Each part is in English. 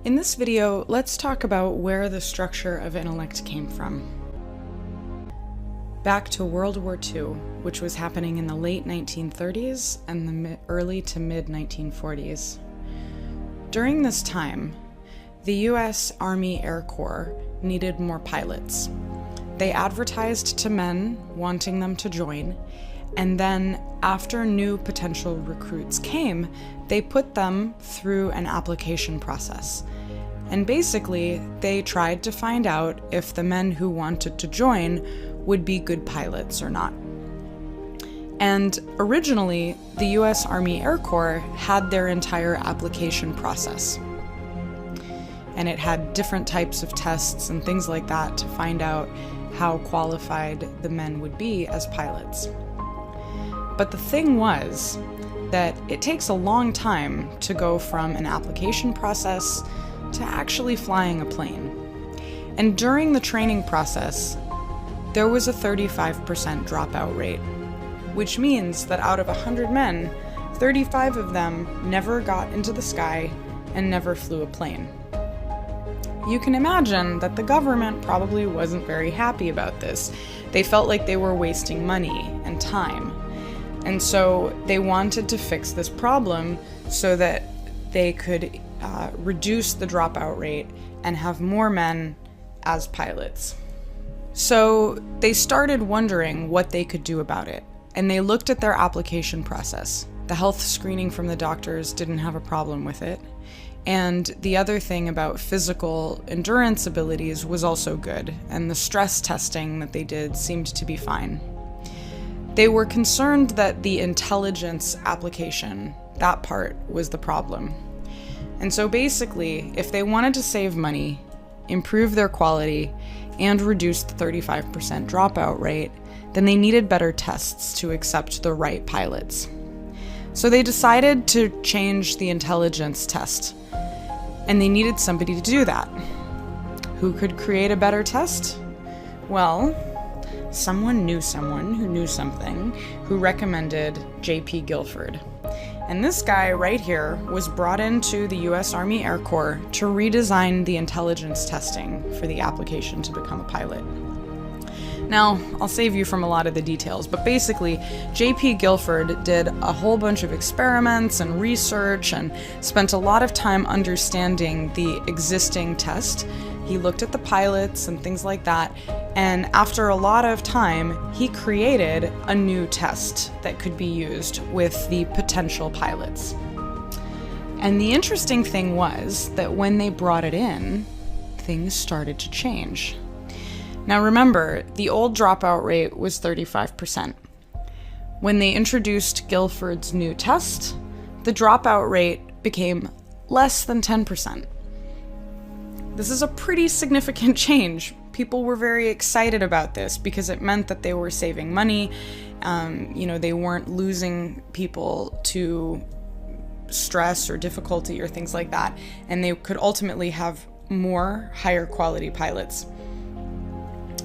In this video, let's talk about where the structure of intellect came from. Back to World War II, which was happening in the late 1930s and the early to mid 1940s. During this time, the US Army Air Corps needed more pilots. They advertised to men wanting them to join, and then after new potential recruits came, they put them through an application process. And basically, they tried to find out if the men who wanted to join would be good pilots or not. And originally, the US Army Air Corps had their entire application process. And it had different types of tests and things like that to find out how qualified the men would be as pilots. But the thing was that it takes a long time to go from an application process to actually flying a plane. And during the training process, there was a 35% dropout rate, which means that out of 100 men, 35 of them never got into the sky and never flew a plane. You can imagine that the government probably wasn't very happy about this. They felt like they were wasting money and time. And so they wanted to fix this problem so that they could reduce the dropout rate and have more men as pilots. So they started wondering what they could do about it, and they looked at their application process. The health screening from the doctors didn't have a problem with it, and the other thing about physical endurance abilities was also good, and the stress testing that they did seemed to be fine. They were concerned that the intelligence application, that part, was the problem. And so basically, if they wanted to save money, improve their quality, and reduce the 35% dropout rate, then they needed better tests to accept the right pilots. So they decided to change the intelligence test, and they needed somebody to do that. Who could create a better test? Well, someone knew someone who knew something who recommended J.P. Guilford. And this guy right here was brought into the US Army Air Corps to redesign the intelligence testing for the application to become a pilot. Now, I'll save you from a lot of the details, but basically, J.P. Guilford did a whole bunch of experiments and research and spent a lot of time understanding the existing test. He looked at the pilots and things like that, and after a lot of time, he created a new test that could be used with the potential pilots. And the interesting thing was that when they brought it in, things started to change. Now remember, the old dropout rate was 35%. When they introduced Guilford's new test, the dropout rate became less than 10%. This is a pretty significant change. People were very excited about this because it meant that they were saving money. They weren't losing people to stress or difficulty or things like that, and they could ultimately have more higher quality pilots.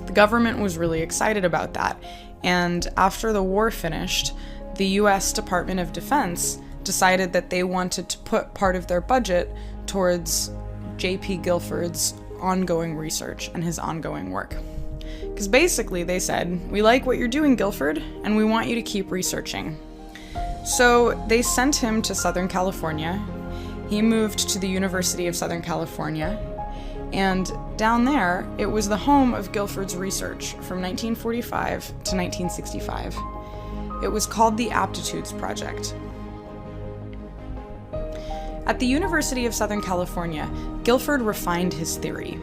The government was really excited about that, and after the war finished, the US Department of Defense decided that they wanted to put part of their budget towards J.P. Guilford's ongoing research and his ongoing work. Because basically they said, we like what you're doing, Guilford, and we want you to keep researching. So they sent him to Southern California. He moved to the University of Southern California, and down there, it was the home of Guilford's research from 1945 to 1965. It was called the Aptitudes Project. At the University of Southern California, Guilford refined his theory.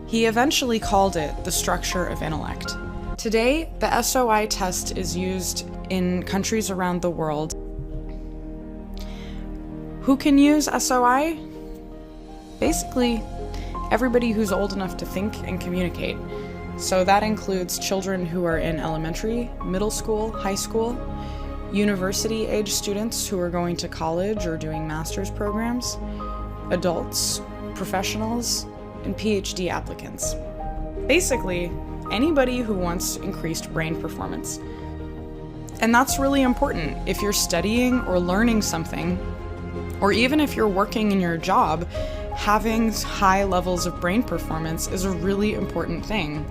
He eventually called it the structure of intellect. Today, the SOI test is used in countries around the world. Who can use SOI? Basically, everybody who's old enough to think and communicate. So that includes children who are in elementary, middle school, high school, university-age students who are going to college or doing master's programs, adults, professionals, and PhD applicants. Basically, anybody who wants increased brain performance. And that's really important. If you're studying or learning something, or even if you're working in your job, having high levels of brain performance is a really important thing.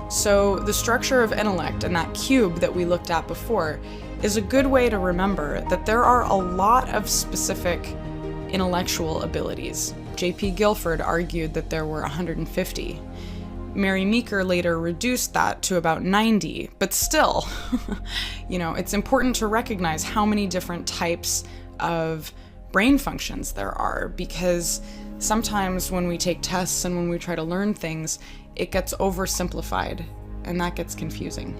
So the structure of intellect and that cube that we looked at before is a good way to remember that there are a lot of specific intellectual abilities. J.P. Guilford argued that there were 150. Mary Meeker later reduced that to about 90, but still, it's important to recognize how many different types of brain functions there are, because sometimes when we take tests and when we try to learn things, it gets oversimplified, and that gets confusing.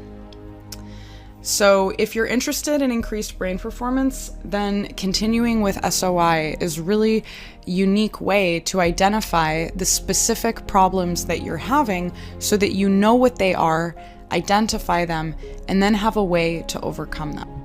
So if you're interested in increased brain performance, then continuing with SOI is really a unique way to identify the specific problems that you're having so that you know what they are, identify them, and then have a way to overcome them.